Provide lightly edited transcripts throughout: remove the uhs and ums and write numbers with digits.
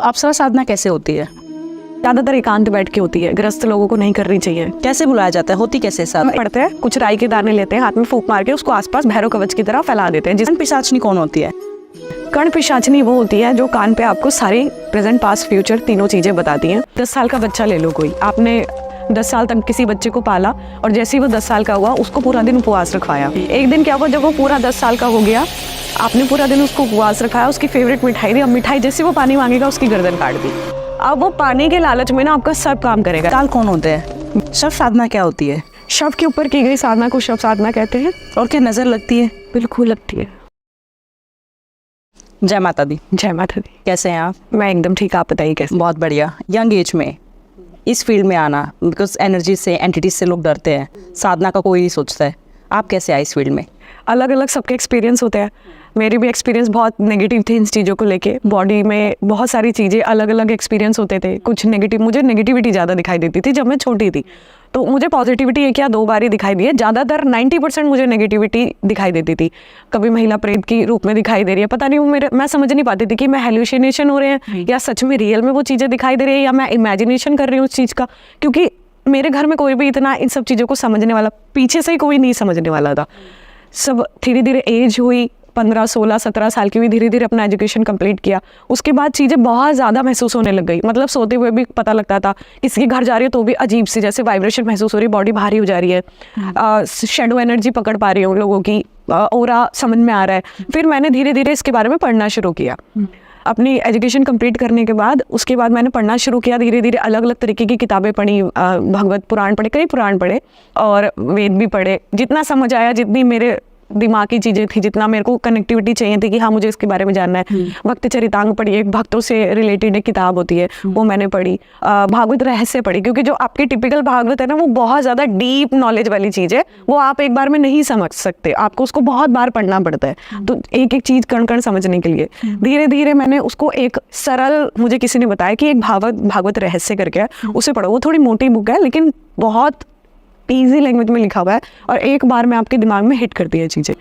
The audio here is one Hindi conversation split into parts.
अप्सरा साधना कैसे होती है? ज़्यादातर एकांत बैठ के होती है, गृहस्थ लोगों को नहीं करनी चाहिए। कैसे बुलाया जाता है? होती कैसे साधना? पढ़ते हैं, कुछ राई के दाने लेते हैं, हाथ में फूंक मार के उसको आसपास भैरव कवच की तरह फैला देते हैं। जिसमें पिशाचनी कौन होती है? कर्ण पिशाचनी वो होती है जो कान पे आपको सारी प्रेजेंट पास्ट फ्यूचर तीनों चीजें बताती हैं। 10 साल का बच्चा ले लो, कोई आपने 10 साल तक किसी बच्चे को पाला और जैसे ही वो 10 साल का हुआ उसको पूरा दिन उपवास रखवाया। एक दिन क्या हुआ, जब वो पूरा 10 साल का हो गया, आपने पूरा दिन उसको उपवास रखाया, उसकी फेवरेट मिठाई दी, अब मिठाई जैसे वो पानी मांगेगा उसकी गर्दन काट दी। अब वो पानी के लालच में ना आपका सब काम करेगा। काल कौन होते हैं? शव साधना क्या होती है? शव के ऊपर की गई साधना को शव साधना कहते हैं। और क्या नजर लगती है? बिल्कुल लगती है। जय माता दी। जय माता दी। कैसे हैं आप? मैं एकदम ठीक, आप बताइए कैसे? बहुत बढ़िया। यंग एज में इस फील्ड में आना, बिकॉज एनर्जी से, एंटिटीज से लोग डरते हैं, साधना का कोई नहीं सोचता है। आप कैसे आए इस फील्ड में? अलग अलग सबके एक्सपीरियंस होते हैं। मेरी भी एक्सपीरियंस बहुत नेगेटिव थे इन चीज़ों को लेके। बॉडी में बहुत सारी चीज़ें, अलग अलग एक्सपीरियंस होते थे। कुछ नेगेटिव, मुझे नेगेटिविटी ज़्यादा दिखाई देती थी जब मैं छोटी थी, तो मुझे पॉजिटिविटी एक या 2 बार ही दिखाई दी है। ज़्यादातर 90% मुझे नेगेटिविटी दिखाई देती थी। कभी महिला प्रेत की रूप में दिखाई दे रही है, पता नहीं वो मैं समझ नहीं पाती थी कि मैं हेलुसिनेशन हो रहे हैं या सच में रियल में वो चीज़ें दिखाई दे रही है या मैं इमेजिनेशन कर रही हूँ उस चीज़ का। क्योंकि मेरे घर में कोई भी इतना इन सब चीज़ों को समझने वाला, पीछे से ही कोई नहीं समझने वाला था। सब धीरे धीरे एज हुई, 15, 16, 17 साल की हुई, धीरे धीरे अपना एजुकेशन कंप्लीट किया। उसके बाद चीज़ें बहुत ज़्यादा महसूस होने लग गई। मतलब सोते हुए भी पता लगता था, किसी के घर जा रही है तो भी अजीब सी जैसे वाइब्रेशन महसूस हो रही है, बॉडी भारी हो जा रही है, शेडो एनर्जी पकड़ पा रही हूँ लोगों की, ऑरा समझ में आ रहा है। फिर मैंने धीरे धीरे इसके बारे में पढ़ना शुरू किया। अपनी एजुकेशन कंप्लीट करने के बाद उसके बाद मैंने पढ़ना शुरू किया। धीरे धीरे अलग अलग तरीके की किताबें पढ़ी, भगवत पुराण पढ़े, कई पुराण पढ़े और वेद भी पढ़े। जितना समझ आया, जितनी मेरे दिमाग की चीज़ें थी, जितना मेरे को कनेक्टिविटी चाहिए थी कि हाँ मुझे इसके बारे में जानना है। भक्त चरितांग पढ़ी, एक भक्तों से रिलेटेड एक किताब होती है, वो मैंने पढ़ी। भागवत रहस्य पढ़ी, क्योंकि जो आपकी टिपिकल भागवत है ना, वो बहुत ज़्यादा डीप नॉलेज वाली चीज़ है। वो आप एक बार में नहीं समझ सकते, आपको उसको बहुत बार पढ़ना पड़ता है। तो एक एक चीज़ कण कण समझने के लिए धीरे धीरे मैंने उसको एक सरल, मुझे किसी ने बताया कि एक भागवत रहस्य करके है, उसे पढ़ो। वो थोड़ी मोटी बुक है लेकिन बहुत ईजी लैंग्वेज में लिखा हुआ है और एक बार में आपके दिमाग में हिट करती है चीज़ें।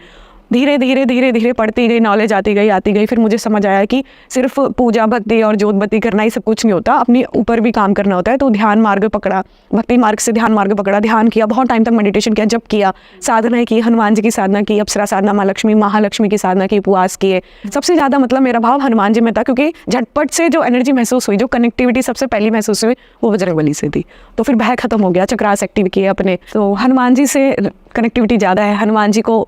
धीरे धीरे पढ़ती गई, नॉलेज आती गई। फिर मुझे समझ आया कि सिर्फ पूजा भक्ति और जोत बत्ती करना ही सब कुछ नहीं होता, अपने ऊपर भी काम करना होता है। तो ध्यान मार्ग पकड़ा, भक्ति मार्ग से ध्यान मार्ग पकड़ा, ध्यान किया, बहुत टाइम तक मेडिटेशन किया, जप किया, साधना की, हनुमान जी की साधना की, अप्सरा साधना, माँ लक्ष्मी, महालक्ष्मी की साधना की, उपवास किए। सबसे ज़्यादा मतलब मेरा भाव हनुमान जी में था, क्योंकि झटपट से जो एनर्जी महसूस हुई, जो कनेक्टिविटी सबसे पहली महसूस हुई, वो बजरंगबली से थी। तो फिर भय खत्म हो गया, चक्रास एक्टिव किए अपने। तो हनुमान जी से कनेक्टिविटी ज़्यादा है। हनुमान जी को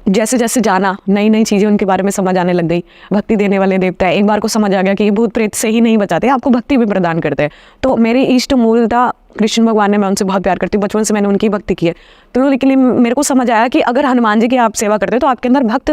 जैसे जैसे जाना, नई नई चीज़ें उनके बारे में समझ आने लग गई। भक्ति देने वाले देवता है। एक बार को समझ आ गया कि ये भूत प्रेत से ही नहीं बचाते, आपको भक्ति भी प्रदान करते हैं। तो मेरे इष्ट मूलतः कृष्ण भगवान ने, मैं उनसे बहुत प्यार करती हूँ, बचपन से मैंने उनकी भक्ति की है। तो लेकिन मेरे को समझ आया कि अगर हनुमान जी की आप सेवा करते हो तो आपके अंदर भक्त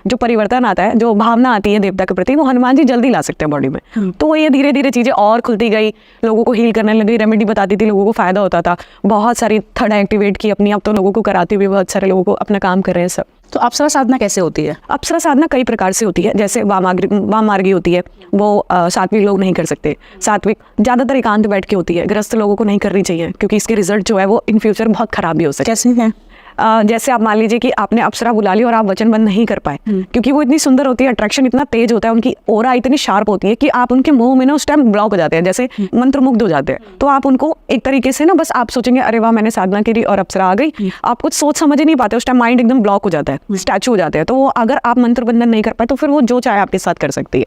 जो परिवर्तन आता है, जो भावना आती है देवता के प्रति, वो हनुमान जी जल्दी ला सकते हैं बॉडी में। तो ये धीरे धीरे चीज़ें और खुलती गई, लोगों को हील करने लगी, रेमेडी बताती थी, लोगों को फायदा होता था। बहुत सारी थर्ड एक्टिवेट की अपनी, अब तो लोगों को कराती हुई बहुत सारे लोगों को अपना काम कर रहे हैं सब। तो अप्सरा साधना कैसे होती है? अप्सरा साधना कई प्रकार से होती है। जैसे वाम मार्गी होती है, वो सात्विक लोग नहीं कर सकते। सात्विक ज़्यादातर एकांत बैठ के होती है, गृहस्थ लोगों को नहीं करनी चाहिए, क्योंकि इसके रिजल्ट जो है वो इन फ्यूचर बहुत खराब भी हो सकते हैं। कैसे हैं? जैसे आप मान लीजिए कि आपने अप्सरा बुला ली और आप वचनबंध नहीं कर पाए, क्योंकि वो इतनी सुंदर होती है, अट्रैक्शन इतना तेज होता है, उनकी ऑरा इतनी शार्प होती है कि आप उनके मुंह में ना उस टाइम ब्लॉक हो जाते हैं, जैसे मंत्रमुग्ध हो जाते हैं। तो आप उनको एक तरीके से ना, बस आप सोचेंगे अरे वाह मैंने साधना करी और अप्सरा आ गई, आप कुछ सोच समझ ही नहीं पाते, उस टाइम माइंड एकदम ब्लॉक हो जाता है, स्टैचू हो जाते हैं। तो वो अगर आप मंत्र बंधन नहीं कर पाए तो फिर वो जो चाहे आपके साथ कर सकती है।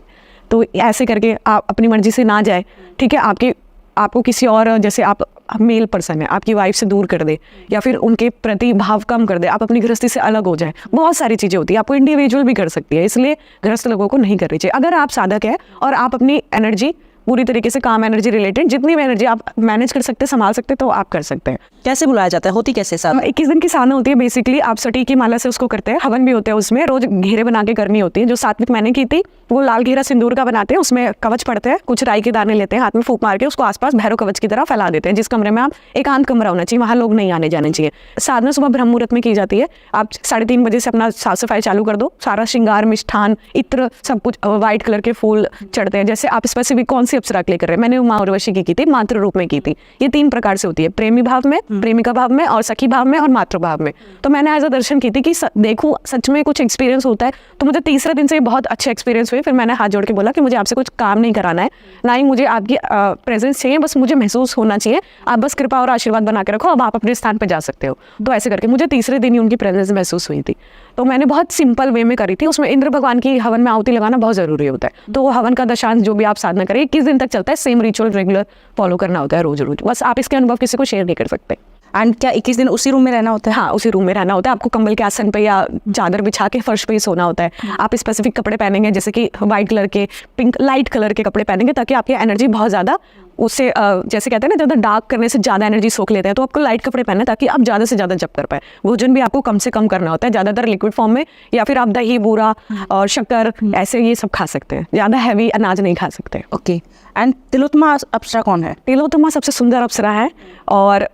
तो ऐसे करके आप अपनी मर्जी से ना जाए, ठीक है, आपको किसी और, जैसे आप मेल पर्सन है, आपकी वाइफ से दूर कर दे या फिर उनके प्रति भाव कम कर दे, आप अपनी गृहस्थी से अलग हो जाए, बहुत सारी चीज़ें होती है। आपको इंडिविजुअल भी कर सकती है, इसलिए गृहस्थ लोगों को नहीं करनी चाहिए। अगर आप साधक है और आप अपनी एनर्जी पूरी तरीके से काम एनर्जी रिलेटेड जितनी भी एनर्जी आप मैनेज कर सकते, संभाल सकते, तो आप कर सकते हैं। कैसे बुलाया जाता है? होती कैसे साधना? 21 दिन की साधना होती है। बेसिकली आप सटी की माला से उसको करते हैं, हवन भी होते हैं उसमें, रोज घेरे बना के करनी होती है। जो सात्विक मैंने की थी वो लाल घेरा सिंदूर का बनाते हैं, उसमें कवच पढ़ते हैं, कुछ राई के दाने लेते हैं, हाथ में फूंक मार के उसको आसपास भैरव कवच की तरह फैला देते हैं। जिस कमरे में आप, एकांत कमरा होना चाहिए, वहाँ लोग नहीं आने जाने चाहिए। साधना सुबह ब्रह्म मुहूर्त में की जाती है। आप 3:30 बजे से अपना साफ सफाई चालू कर दो, सारा श्रृंगार, मिष्ठान, इत्र, सब कुछ, व्हाइट कलर के फूल चढ़ते हैं। जैसे आप स्पेसिफिक कौन सी सी अप्सरा के लिए कर रहे हैं। मैंने माँ उर्वशी की थी, मातृ रूप में की थी। ये 3 प्रकार से होती है, प्रेमी भाव में, प्रेमिका भाव में और सखी भाव में और मातृ भाव में। तो मैंने एज अ दर्शन की थी कि देखूं सच में कुछ एक्सपीरियंस होता है। तो मुझे तीसरे दिन से बहुत अच्छे एक्सपीरियंस हुए। फिर मैंने हाथ जोड़ के बोला कि मुझे आपसे कुछ काम नहीं कराना है, ना ही मुझे आपकी प्रेजेंस चाहिए, बस मुझे महसूस होना चाहिए। आप बस कृपा और आशीर्वाद बना के रखो, अब आप अपने स्थान पर जा सकते हो। तो ऐसे करके मुझे तीसरे दिन ही उनकी प्रेजेंस महसूस हुई थी। तो मैंने बहुत सिंपल वे में करी थी। उसमें इंद्र भगवान की हवन में आहुति लगाना बहुत जरूरी होता है। तो वो हवन का दशांश जो भी आप साधना करें, 21 दिन तक चलता है, सेम रिचुअल रेगुलर फॉलो करना होता है रोज रोज। बस आप इसके अनुभव किसी को शेयर नहीं कर सकते। एंड क्या 21 दिन उसी रूम में रहना होता है? हाँ, उसी रूम में रहना होता है। आपको कंबल के आसन पे या चादर बिछा के फर्श पे ही सोना होता है। आप स्पेसिफिक कपड़े पहनेंगे, जैसे कि व्हाइट कलर के, पिंक, लाइट कलर के कपड़े पहनेंगे, ताकि आपकी एनर्जी बहुत ज़्यादा उससे जैसे कहते हैं ना, ज़्यादा डार्क करने से ज़्यादा एनर्जी सोख लेते हैं। तो आपको लाइट कपड़े पहनने, ताकि आप ज़्यादा से ज़्यादा जप कर पाए। भोजन भी आपको कम से कम करना होता है, ज़्यादातर लिक्विड फॉर्म में, या फिर आप दही, बूरा और शक्कर ऐसे ये सब खा सकते हैं। ज़्यादा हैवी अनाज नहीं खा सकते। ओके। एंड तिलोत्तमा अप्सरा कौन है? तिलोत्तमा सबसे सुंदर अप्सरा है, और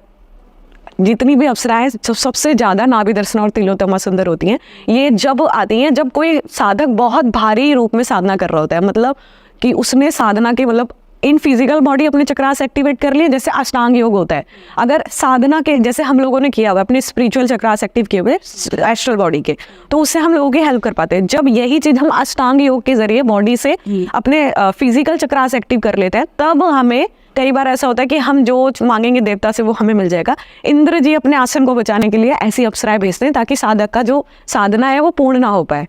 जितनी भी अप्सराएं सबसे ज़्यादा नाभि दर्शन और तिलोत्तमा सुंदर होती हैं। ये जब आती हैं जब कोई साधक बहुत भारी रूप में साधना कर रहा होता है, मतलब कि उसने साधना के मतलब इन फिजिकल बॉडी अपने चक्रास एक्टिवेट कर लिए, जैसे अष्टांग योग होता है। अगर साधना के जैसे हम लोगों ने किया हुआ अपने स्पिरिचुअल चक्रास एक्टिव किए हुए एस्ट्रल बॉडी के, तो उससे हम लोगों की हेल्प कर पाते हैं। जब यही चीज़ हम अष्टांग योग के जरिए बॉडी से अपने फिजिकल चक्रास एक्टिव कर लेते हैं, तब हमें कई बार ऐसा होता है कि हम जो मांगेंगे देवता से वो हमें मिल जाएगा। इंद्र जी अपने आसन को बचाने के लिए ऐसी अप्सराएं भेजते हैं, ताकि साधक का जो साधना है वो पूर्ण ना हो पाए।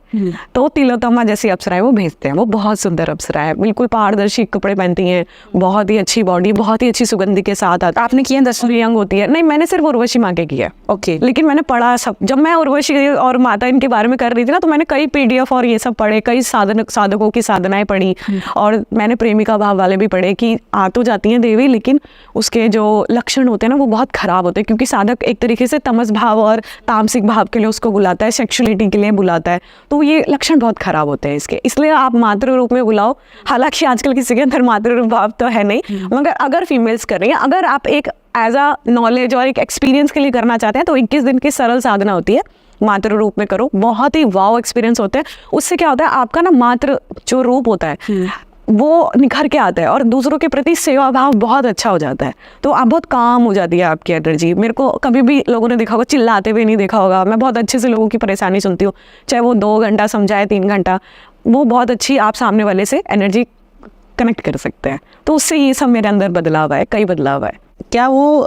तो तिलोत्तमा जैसी अप्सराएं वो भेजते हैं। वो बहुत सुंदर अप्सरा है, बिल्कुल पारदर्शी कपड़े पहनती हैं, बहुत ही अच्छी बॉडी, बहुत ही अच्छी सुगंधि के साथ आती है। आपने किया दर्शन? यंग होती है। नहीं, मैंने सिर्फ उर्वशी माँ के किया। ओके। लेकिन मैंने पढ़ा सब, जब मैं उर्वशी और माता इनके बारे में कर रही थी ना, तो मैंने कई PDF और ये सब पढ़े, कई साधकों की साधनाएं पढ़ी, और मैंने प्रेमिका भाव वाले भी पढ़े कि आ तो जाती हैं देवी, लेकिन उसके जो लक्षण होते हैं ना वो बहुत खराब होते हैं। क्योंकि साधक एक तरीके से तमस भाव और तामसिक भाव के लिए उसको बुलाता है, सेक्सुअलिटी के लिए बुलाता है। तो ये लक्षण बहुत खराब होते हैं इसके, इसलिए आप मातृ रूप में बुलाओ। हालांकि आजकल किसी के अंदर मातृ रूप भाव तो है नहीं, मगर अगर फीमेल्स कर रही हैं, अगर आप एक एज अ नॉलेज और एक एक्सपीरियंस के लिए करना चाहते हैं, तो 21 दिन की सरल साधना होती है, मातृ रूप में करो। बहुत ही वाव एक्सपीरियंस होते हैं। उससे क्या होता है, आपका ना मातृ जो रूप होता है वो निखर के आता है, और दूसरों के प्रति सेवा भाव बहुत अच्छा हो जाता है। तो आप बहुत काम हो जाती है आपकी एनर्जी। मेरे को कभी भी लोगों ने देखा होगा चिल्लाते हुए नहीं देखा होगा। मैं बहुत अच्छे से लोगों की परेशानी सुनती हूँ, चाहे वो 2 घंटा समझाए 3 घंटा, वो बहुत अच्छी आप सामने वाले से एनर्जी कनेक्ट कर सकते हैं। तो उससे ये सब मेरे अंदर बदलाव है, कई बदलाव है। क्या वो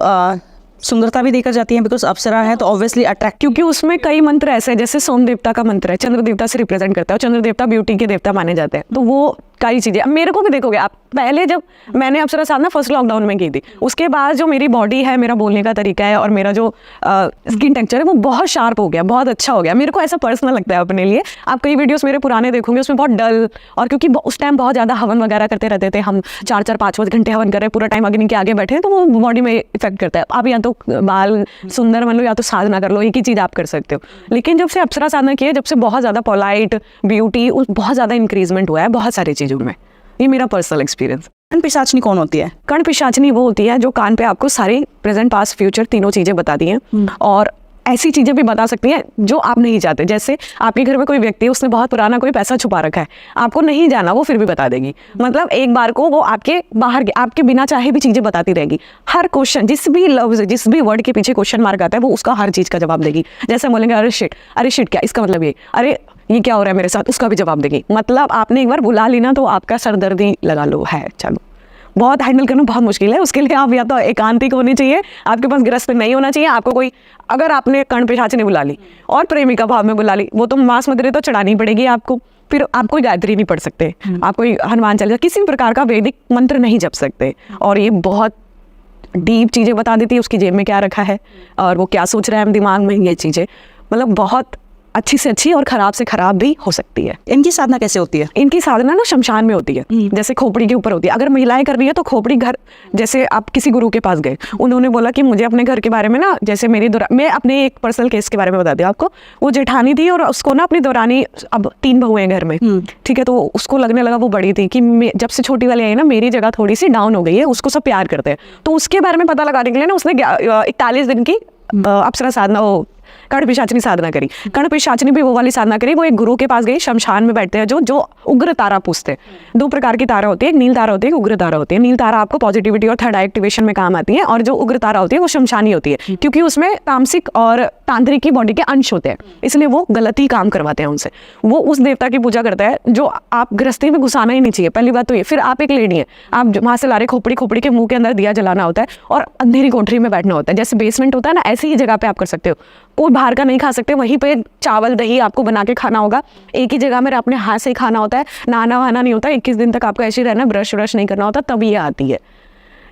सुंदरता भी देखकर जाती हैं? बिकॉज अप्सरा है तो ऑब्वियसली अट्रैक्ट, क्योंकि उसमें कई मंत्र ऐसे हैं, जैसे सोम देवता का मंत्र है, चंद्र देवता से रिप्रेजेंट करता है, और चंद्र देवता ब्यूटी के देवता माने जाते हैं। तो वो कई चीज़ें, अब मेरे को भी देखोगे आप, पहले जब मैंने अप्सरा साधना फर्स्ट लॉकडाउन में की थी, उसके बाद जो मेरी बॉडी है, मेरा बोलने का तरीका है, और मेरा जो स्किन टेक्सचर है वो बहुत शार्प हो गया, बहुत अच्छा हो गया। मेरे को ऐसा पर्सनल लगता है अपने लिए। आप कई वीडियोस मेरे पुराने देखोगे, उसमें बहुत डल, और क्योंकि उस टाइम बहुत ज़्यादा हवन वगैरह करते रहते थे हम, 4-4, 5-5 घंटे हवन कर रहे हैं, पूरा टाइम अग्नि के आगे बैठे हैं, तो वो बॉडी में इफेक्ट करता है। आप या तो बाल सुंदर बन लो, या तो साधना कर लो, एक ही चीज़ आप कर सकते हो। लेकिन जब से अप्सरा साधना की है, जब से बहुत ज़्यादा पोलाइट ब्यूटी, बहुत ज़्यादा इंक्रीजमेंट हुआ है बहुत सारी चीज़ों में। ये मेरा पर्सनल एक्सपीरियंस। कर्ण पिशाचनी कौन होती है? कर्ण पिशाचनी वो होती है जो कान पे आपको सारी प्रेजेंट पास्ट फ्यूचर तीनों चीज़ें बताती हैं, और ऐसी चीज़ें भी बता सकती हैं जो आप नहीं चाहते। जैसे आपके घर में कोई व्यक्ति है, उसने बहुत पुराना कोई पैसा छुपा रखा है, आपको नहीं जाना, वो फिर भी बता देगी। मतलब एक बार को वो आपके बाहर आपके बिना चाहे भी चीज़ें बताती रहेगी। हर क्वेश्चन, जिस भी लफ्ज, जिस भी वर्ड के पीछे क्वेश्चन मार्क आता है, वो उसका हर चीज़ का जवाब देगी। जैसे बोलेंगे अरे शिट क्या, इसका मतलब ये क्या हो रहा है मेरे साथ, उसका भी जवाब देगी। मतलब आपने एक बार बुला ली ना, तो आपका सरदर्दी लगा लो है। चलो, बहुत हैंडल करना बहुत मुश्किल है। उसके लिए आप या तो एकांतिक होने चाहिए, आपके पास गृहस्थ नहीं होना चाहिए। आपको कोई, अगर आपने कर्ण पिशाचनी बुला ली और प्रेमिका भाव में बुला ली, वो तो मांस मदिरे तो चढ़ानी पड़ेगी आपको। फिर आप कोई गायत्री नहीं पढ़ सकते, आप कोई हनुमान चालीसा, किसी भी प्रकार का वैदिक मंत्र नहीं जप सकते। और ये बहुत डीप चीज़ें बता देती है, उसकी जेब में क्या रखा है और वो क्या सोच रहा है दिमाग में, ये चीज़ें मतलब बहुत अच्छी से अच्छी और खराब से खराब भी हो सकती है। इनकी साधना कैसे होती है? इनकी साधना ना शमशान में होती है, जैसे खोपड़ी के ऊपर होती है। अगर महिलाएं कर रही है तो खोपड़ी घर, जैसे आप किसी गुरु के पास गए, उन्होंने बोला कि मुझे अपने घर के बारे में ना, जैसे मैं अपने एक पर्सनल केस के बारे में बताती हूँ आपको। वो जेठानी थी और उसको ना अपनी दौरानी, अब 3 बहुएं हैं घर में, ठीक है, तो उसको लगने लगा वो बड़ी थी कि जब से छोटी वाली आई ना, मेरी जगह थोड़ी सी डाउन हो गई है, उसको सब प्यार करते हैं। तो उसके बारे में पता लगाने के लिए ना उसने 41 दिन की अप्सरा साधना, वो कर्ण पिशाचनी साधना करी। कर्ण पिशाचनी भी वो वाली साधना करी, वो एक गुरु के पास गई, शमशान में बैठते हैं जो उग्र तारा पूछते हैं। 2 प्रकार की तारा होती है, एक नील तारा होती है, एक उग्र तारा होती है। नील तारा आपको पॉजिटिविटी और थर्ड आई एक्टिवेशन में काम आती है, और जो उग्र तारा होती है वो शमशानी होती है, क्योंकि उसमें तामसिक और तांत्रिक की बॉडी के अंश होते हैं, इसलिए वो गलत ही काम करवाते हैं उनसे। वो उस देवता की पूजा करता है जो आप गृहस्थी में घुसाना ही नहीं चाहिए, पहली बात तो ये। फिर आप एक लेडी है, आप वहां से ला रहे खोपड़ी के मुंह के अंदर दिया जलाना होता है और अंधेरी कोठरी में बैठना होता है। जैसे बेसमेंट होता है ना, ऐसी ही जगह पे आप कर सकते हो। कोई बाहर का नहीं खा सकते, वहीं पे चावल दही आपको बना के खाना होगा, एक ही जगह में अपने हाथ से ही खाना होता है, नहाना वहाना नहीं होता। 21 दिन तक आपको ऐसे ही रहना, ब्रश नहीं करना होता, तब ये आती है।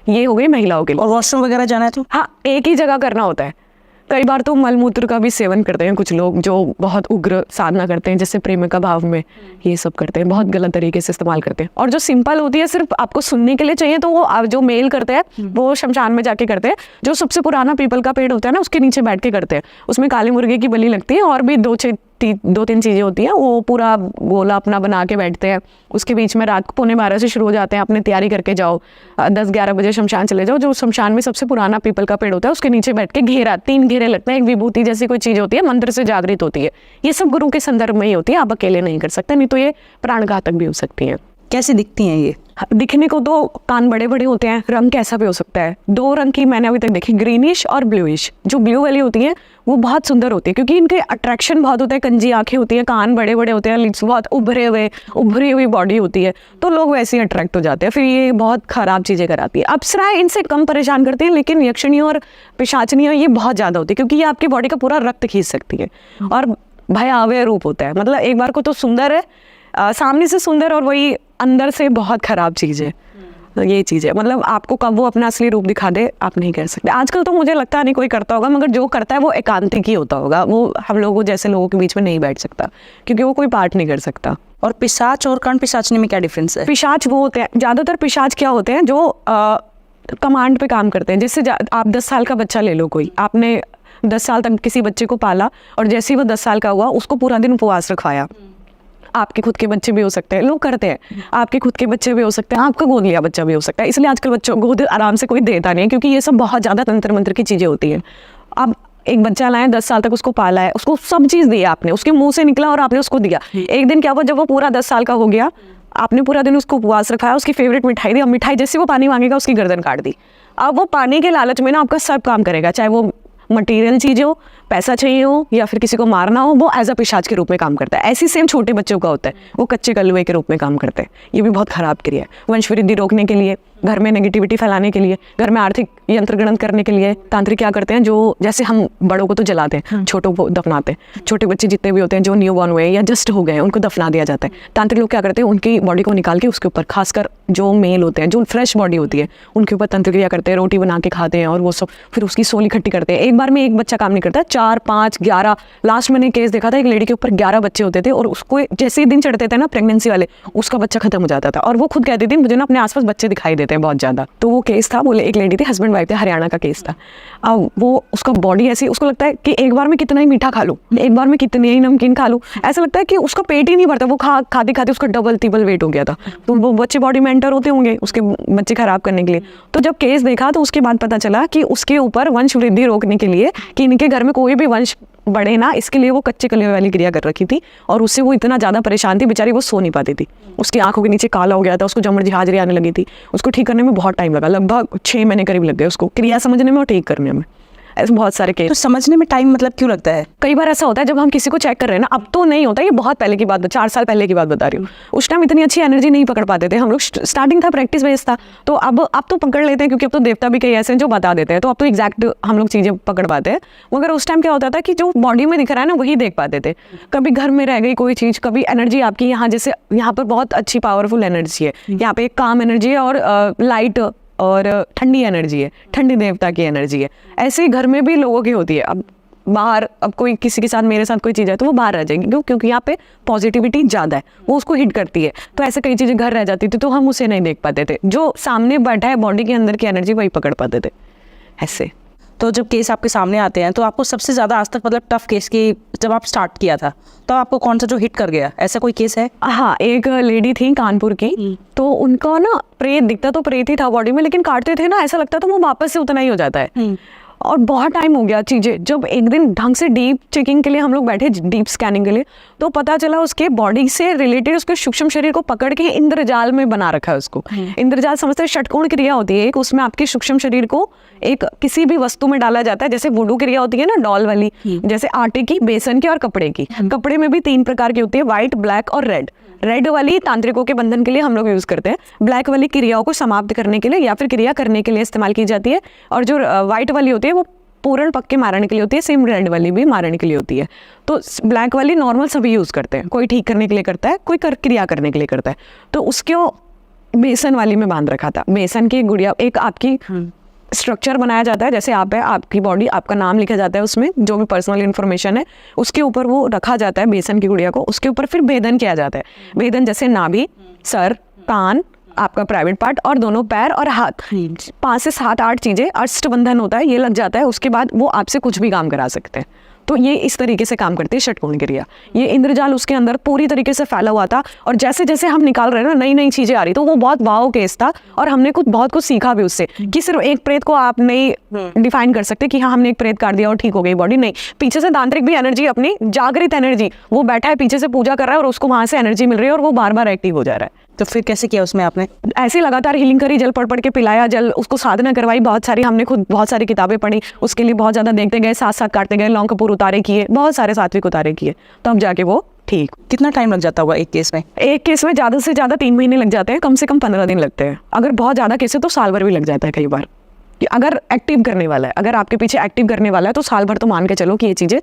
ये हो गई महिलाओं के लिए। और वॉशरूम वगैरह जाना है तो हाँ, एक ही जगह करना होता है। कई बार तो मलमूत्र का भी सेवन करते हैं कुछ लोग जो बहुत उग्र साधना करते हैं, जैसे प्रेमिका भाव में ये सब करते हैं, बहुत गलत तरीके से इस्तेमाल करते हैं। और जो सिंपल होती है, सिर्फ आपको सुनने के लिए चाहिए, तो वो जो मेल करते हैं वो शमशान में जाके करते हैं। जो सबसे पुराना पीपल का पेड़ होता है ना, उसके नीचे बैठ के करते हैं। उसमें काले मुर्गे की बलि लगती है और भी 2-3 चीज़ें होती हैं। वो पूरा गोला अपना बना के बैठते हैं, उसके बीच में रात को 11:45 से शुरू हो जाते हैं। अपने तैयारी करके जाओ, 10-11 बजे शमशान चले जाओ। जो शमशान में सबसे पुराना पीपल का पेड़ होता है, उसके नीचे बैठ के 3 घेरे लगते हैं। एक विभूति जैसी कोई चीज़ होती है, मंत्र से जागृत होती है। ये सब गुरु के संदर्भ में ही होती है, आप अकेले नहीं कर सकते, नहीं तो ये प्राणघातक भी हो सकती है। कैसे दिखती हैं ये? दिखने को तो कान बड़े बड़े होते हैं, रंग कैसा भी हो सकता है। 2 रंग की मैंने अभी तक देखी, ग्रीनिश और ब्लूइश। जो ब्लू वाली होती है वो बहुत सुंदर होती है, क्योंकि इनके अट्रैक्शन बहुत होता है। कंजी आंखें होती है, कान बड़े बड़े होते हैं, लिप्स बहुत उभरी हुई बॉडी होती है, तो लोग वैसे ही अट्रैक्ट हो जाते हैं। फिर ये बहुत खराब चीज़ें कराती है। अप्सराएं इनसे कम परेशान करती हैं, लेकिन यक्षिणियों और पिशाचनियों ये बहुत ज़्यादा होती है, क्योंकि ये आपकी बॉडी का पूरा रक्त खींच सकती है और भयावह रूप होता है। मतलब एक बार को तो सुंदर है, सामने से सुंदर, और वही अंदर से बहुत खराब चीज़ है। तो ये चीज़ है, मतलब आपको कब वो अपना असली रूप दिखा दे आप नहीं कह सकते। आजकल तो मुझे लगता नहीं कोई करता होगा, मगर जो करता है वो एकांतिक ही होता होगा। वो हम लोगों जैसे लोगों के बीच में नहीं बैठ सकता, क्योंकि वो कोई पार्ट नहीं कर सकता। और पिशाच और कर्ण पिशाचनी में क्या डिफरेंस है? पिशाच वो होते हैं, ज़्यादातर पिशाच क्या होते हैं, जो कमांड पे काम करते हैं। जैसे आप 10 साल का बच्चा ले लो, कोई आपने 10 साल तक किसी बच्चे को पाला, और जैसे ही वो 10 साल का हुआ उसको पूरा दिन उपवास रखवाया। आपके खुद के बच्चे भी हो सकते हैं, लोग करते हैं, आपके खुद के बच्चे भी हो सकते हैं, आपका गोद लिया बच्चा भी हो सकता है। इसलिए आजकल बच्चों गोद आराम से कोई देता नहीं है, क्योंकि ये सब बहुत ज़्यादा तंत्र मंत्र की चीज़ें होती हैं। आप एक बच्चा लाए, 10 साल तक उसको पाला है, उसको सब चीज़ दी आपने, उसके मुंह से निकला और आपने उसको दिया। एक दिन क्या हुआ, जब वो पूरा 10 साल का हो गया, आपने पूरा दिन उसको उपवास रखाया, उसकी फेवरेट मिठाई दी, अब मिठाई जैसे वो पानी मांगेगा उसकी गर्दन काट दी। अब वो पानी के लालच में ना आपका सब काम करेगा, चाहे वो मटेरियल चीज़ हो, पैसा चाहिए हो, या फिर किसी को मारना हो, वो एज अ पिशाच के रूप में काम करता है। ऐसी सेम छोटे बच्चों का होता है, वो कच्चे कलुए के रूप में काम करते हैं। ये भी बहुत खराब क्रिया है। वंश वृद्धि रोकने के लिए, घर में नेगेटिविटी फैलाने के लिए, घर में आर्थिक यंत्र गणन करने के लिए तांत्रिक क्या करते हैं, जो जैसे हम बड़ों को तो जलाते हैं, छोटों को दफनाते हैं। छोटे बच्चे जितने भी होते हैं जो न्यू बॉर्न हुए या जस्ट हो गए, उनको दफना दिया जाता है। तांत्रिक लोग क्या करते हैं, उनकी बॉडी को निकाल के उसके ऊपर, खासकर जो मेल होते हैं, जो फ्रेश बॉडी होती है, उनके ऊपर तंत्र क्रिया करते हैं, रोटी बना के खाते हैं और वो सब, फिर उसकी सोल इकट्ठी करते हैं। एक बार में एक बच्चा काम नहीं करता, 4, 5, 11, लास्ट मैंने केस देखा था, एक लेडी के ऊपर 11 बच्चे होते थे, और उसको जैसे ही दिन चढ़ते थे ना प्रेगनेंसी वाले, उसका बच्चा खत्म हो जाता था। और वो खुद कहती थी मुझे ना अपने आसपास बच्चे दिखाई देते हैं बहुत ज़्यादा। तो वो केस था, बोले एक लेडी थी, हस्बैंड वाइफ थे, हरियाणा का केस था। अब वो उसका बॉडी ऐसी, उसको लगता है कि एक बार में कितना ही मीठा खा लूँ, एक बार में कितनी ही नमकीन खा लूँ, ऐसा लगता है कि उसका पेट ही नहीं भरता। वो खाते खाते उसका डबल ट्रिपल वेट हो गया था। तो वो बच्चे बॉडी में एंटर होते होंगे उसके बच्चे खराब करने के लिए। तो जब केस देखा तो उसके बाद पता चला कि उसके ऊपर वंश वृद्धि रोकने के लिए, कि इनके घर में कोई भी वंश बढ़े ना, इसके लिए वो कच्चे कलुए वाली क्रिया कर रखी थी। और उससे वो इतना ज़्यादा परेशान थी बेचारी, वो सो नहीं पाती थी। उसकी आंखों के नीचे काला हो गया था, उसको जमड़ हाजरी आने लगी थी। उसको ठीक करने में बहुत टाइम लगा, लगभग 6 महीने करीब लग गए उसको, क्रिया समझने में और ठीक करने में। ऐसे बहुत सारे केस। तो समझने में टाइम मतलब क्यों लगता है? कई बार ऐसा होता है जब हम किसी को चेक कर रहे हैं ना, अब तो नहीं होता, ये बहुत पहले की बात, 4 साल पहले की बात बता रही हूँ। उस टाइम इतनी अच्छी एनर्जी नहीं पकड़ पाते थे हम लोग, स्टार्टिंग था, प्रैक्टिस बेस था। तो अब तो पकड़ लेते हैं, क्योंकि अब तो देवता भी कई ऐसे हैं जो बता देते हैं, तो अब तो एग्जैक्ट हम लोग चीज़ें पकड़ पाते हैं। मगर उस टाइम क्या होता था कि जो बॉडी में दिख रहा है ना वही देख पाते थे। कभी घर में रह गई कोई चीज़, कभी एनर्जी आपकी यहाँ, जैसे यहाँ पर बहुत अच्छी पावरफुल एनर्जी है, यहाँ पे एक काम एनर्जी है और लाइट और ठंडी एनर्जी है, ठंडी देवता की एनर्जी है। ऐसे ही घर में भी लोगों की होती है। अब बाहर, अब कोई किसी के साथ, मेरे साथ कोई चीज़ है तो वो बाहर रह जाएगी, क्योंकि यहाँ पे पॉजिटिविटी ज़्यादा है, वो उसको हिट करती है। तो ऐसे कई चीज़ें घर रह जाती थी, तो हम उसे नहीं देख पाते थे। जो सामने बैठा है बॉडी के अंदर की एनर्जी, वही पकड़ पाते थे ऐसे। तो जब केस आपके सामने आते हैं, तो आपको सबसे ज़्यादा आज तक मतलब टफ केस की जब आप स्टार्ट किया था, तो आपको कौन सा जो हिट कर गया, ऐसा कोई केस है? हाँ, एक लेडी थी कानपुर की, तो उनका ना प्रेत दिखता तो प्रेत ही था बॉडी में, लेकिन काटते थे ना ऐसा लगता था वो वापस से उतना ही हो जाता है। और बहुत टाइम हो गया चीज़ें, जब एक दिन ढंग से डीप चेकिंग के लिए हम लोग बैठे, डीप स्कैनिंग के लिए, तो पता चला उसके बॉडी से रिलेटेड उसके सूक्ष्म शरीर को पकड़ के इंद्रजाल में बना रखा है उसको। इंद्रजाल समझते हैं, षटकोण क्रिया होती है एक, उसमें आपके सूक्ष्म शरीर को एक किसी भी वस्तु में डाला जाता है, जैसे वुडू क्रिया होती है ना डॉल वाली, जैसे आटे की, बेसन की और कपड़े की। कपड़े में भी 3 प्रकार की होती है, व्हाइट, ब्लैक और रेड। रेड वाली तांत्रिकों के बंधन के लिए हम लोग यूज करते हैं, ब्लैक वाली क्रियाओं को समाप्त करने के लिए या फिर क्रिया करने के लिए इस्तेमाल की जाती है, और जो व्हाइट वाली होती है वो पूर्ण पक्के मारने के लिए होती है, सेम रेड वाली भी मारने के लिए होती है। तो ब्लैक वाली नॉर्मल सभी यूज करते हैं, कोई ठीक करने के लिए करता है, कोई क्रिया करने के लिए करता है। तो उसके बेसन वाली में बांध रखा था, बेसन की गुड़िया, एक आपकी स्ट्रक्चर बनाया जाता है, जैसे आप है, आपकी बॉडी, आपका नाम लिखा जाता है उसमें, जो भी पर्सनल इन्फॉर्मेशन है उसके ऊपर वो रखा जाता है बेसन की गुड़िया को। उसके ऊपर फिर भेदन किया जाता है, भेदन जैसे नाभि, सर, कान, आपका प्राइवेट पार्ट और दोनों पैर और हाथ, 5 से 7-8 चीजें, अष्टबंधन होता है, ये लग जाता है। उसके बाद वो आपसे कुछ भी काम करा सकते हैं। तो ये इस तरीके से काम करती है षटकोण क्रिया। ये इंद्रजाल उसके अंदर पूरी तरीके से फैला हुआ था, और जैसे जैसे हम निकाल रहे हैं ना, नई नई चीजें आ रही, तो वो बहुत वाव केस था, और हमने बहुत कुछ सीखा भी उससे, कि सिर्फ एक प्रेत को आप नहीं डिफाइन कर सकते कि हाँ हमने एक प्रेत काट दिया और ठीक हो गई बॉडी, नहीं, पीछे से तांत्रिक भी एनर्जी, अपनी जागृत एनर्जी, वो बैठा है पीछे से पूजा कर रहा है और उसको वहां से एनर्जी मिल रही है और वो बार बार एक्टिव हो जा रहा है। तो फिर कैसे किया उसमें आपने? ऐसे लगातार हीलिंग करी, जल पढ़ के पिलाया, जल उसको साधना करवाई बहुत सारी, हमने खुद बहुत सारी किताबें पढ़ी उसके लिए, बहुत ज़्यादा देखते गए, साथ साथ काटते गए, लौंग कपूर उतारे किए, बहुत सारे सात्विक उतारे किए, तब जाके वो ठीक। कितना टाइम लग जाता होगा एक केस में? एक केस में ज़्यादा से ज़्यादा 3 महीने लग जाते हैं, कम से कम 15 दिन लगते हैं। अगर बहुत ज़्यादा केस है तो साल भर भी लग जाता है कई बार, कि अगर एक्टिव करने वाला है, अगर आपके पीछे एक्टिव करने वाला है तो साल भर तो मान के चलो कि ये चीज़ें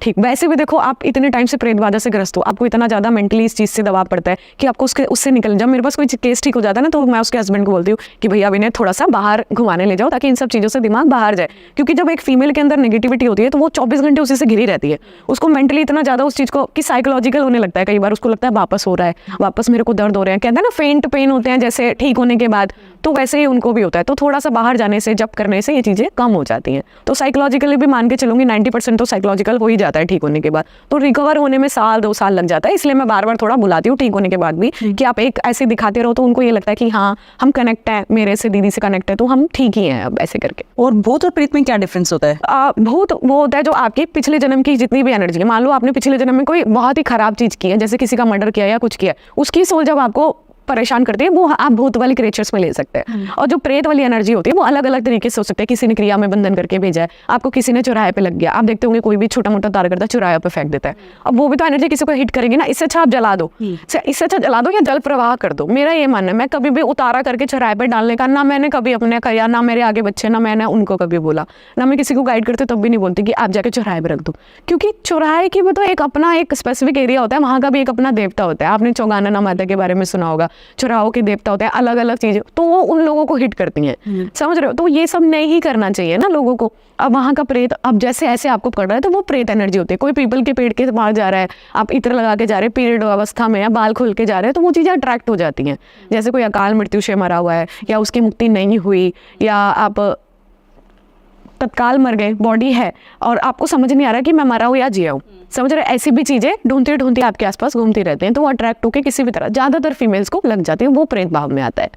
ठीक। वैसे भी देखो, आप इतने टाइम से प्रेत बाधा से ग्रस्त हो, आपको इतना ज़्यादा मेंटली इस चीज़ से दबाव पड़ता है कि आपको उससे निकल, जब मेरे पास कोई केस ठीक हो जाता है ना, तो मैं उसके हस्बैंड को बोलती हूँ कि भैया अब इन्हें थोड़ा सा बाहर घुमाने ले जाओ, ताकि इन सब चीज़ों से दिमाग बाहर जाए। क्योंकि जब एक फीमेल के अंदर नेगेटिविटी होती है तो वो 24 घंटे उसी से घिरी रहती है, उसको मेंटली इतना ज़्यादा उस चीज़ को, कि साइकोलॉजिकल होने लगता है कई बार, उसको लगता है वापस हो रहा है, वापस मेरे को दर्द हो रहे हैं, कहते हैं ना फेंट पेन होते हैं जैसे ठीक होने के बाद, तो वैसे ही उनको भी होता है। तो थोड़ा सा बाहर जाने से, जप करने से ये चीज़ें कम हो जाती हैं। तो साइकोलॉजिकली भी मान के चलूंगी 90% तो साइकोलॉजिकल हो ही जाता है ठीक होने के बाद, तो रिकवर होने में 1-2 साल लग जाता है। इसलिए मैं बार बार थोड़ा बुलाती हूँ ठीक होने के बाद भी, कि आप एक ऐसे दिखाते रहो तो उनको ये लगता है कि हाँ हम कनेक्ट हैं, मेरे से दीदी से कनेक्ट है, तो हम ठीक ही हैं अब, ऐसे करके। और भूत और प्रेत में क्या डिफरेंस होता है? भूत वो होता है जो आपकी पिछले जन्म की जितनी भी एनर्जी है, मान लो आपने पिछले जन्म में कोई बहुत ही खराब चीज़ की है, जैसे किसी का मर्डर किया या कुछ किया, उसकी सोल जब आपको परेशान करती है, वो आप भूत वाली क्रिएचर्स में ले सकते हैं। और जो प्रेत वाली एनर्जी होती है वो अलग अलग तरीके से हो सकते हैं। किसी ने क्रिया में बंधन करके भेजा है, आपको किसी ने चौराहे पे लग गया, आप देखते होंगे कोई भी छोटा मोटा तार करता चौराहे पे फेंक देता है, अब वो भी तो एनर्जी किसी को हिट करेगी ना। इससे अच्छा आप जला दो, इससे अच्छा जला दो या जल प्रवाह कर दो। मेरा ये मानना है, मैं कभी भी उतारा करके चौराहे पे डालने का ना मैंने कभी अपने किया, ना मेरे आगे बच्चे, ना मैंने उनको कभी बोला, ना मैं किसी को गाइड करती तब भी नहीं बोलती कि आप जाके चौराहे पे रख दो। क्योंकि चौराहे की तो एक अपना एक स्पेसिफिक एरिया होता है, वहाँ का भी एक अपना देवता होता है। आपने चौगानना माता के बारे में सुना होगा, चौराहों के देवता होते हैं, अलग अलग चीजें, तो वो उन लोगों को हिट करती हैं, समझ रहे हो? तो ये सब नहीं करना चाहिए ना लोगों को। अब वहाँ का प्रेत, अब जैसे ऐसे आपको पकड़ रहा है तो वो प्रेत एनर्जी होती है। कोई पीपल के पेड़ के पास जा रहा है, आप इत्र लगा के जा रहे हैं, पीरियड अवस्था में या बाल खोल के जा रहे हैं, तो वो चीजें अट्रैक्ट हो जाती हैं। जैसे कोई अकाल मृत्यु से मरा हुआ है, या उसकी मुक्ति नहीं हुई, या आप तत्काल मर गए, बॉडी है और आपको समझ नहीं आ रहा कि मैं मरा हूँ या जिया हूँ, समझ रहे? ऐसी भी चीजें ढूंढती ढूंढती आपके आसपास घूमती रहती हैं, तो वो अट्रैक्ट होकर किसी भी तरह, ज्यादातर फीमेल्स को लग जाती है, वो प्रेत भाव में आता है।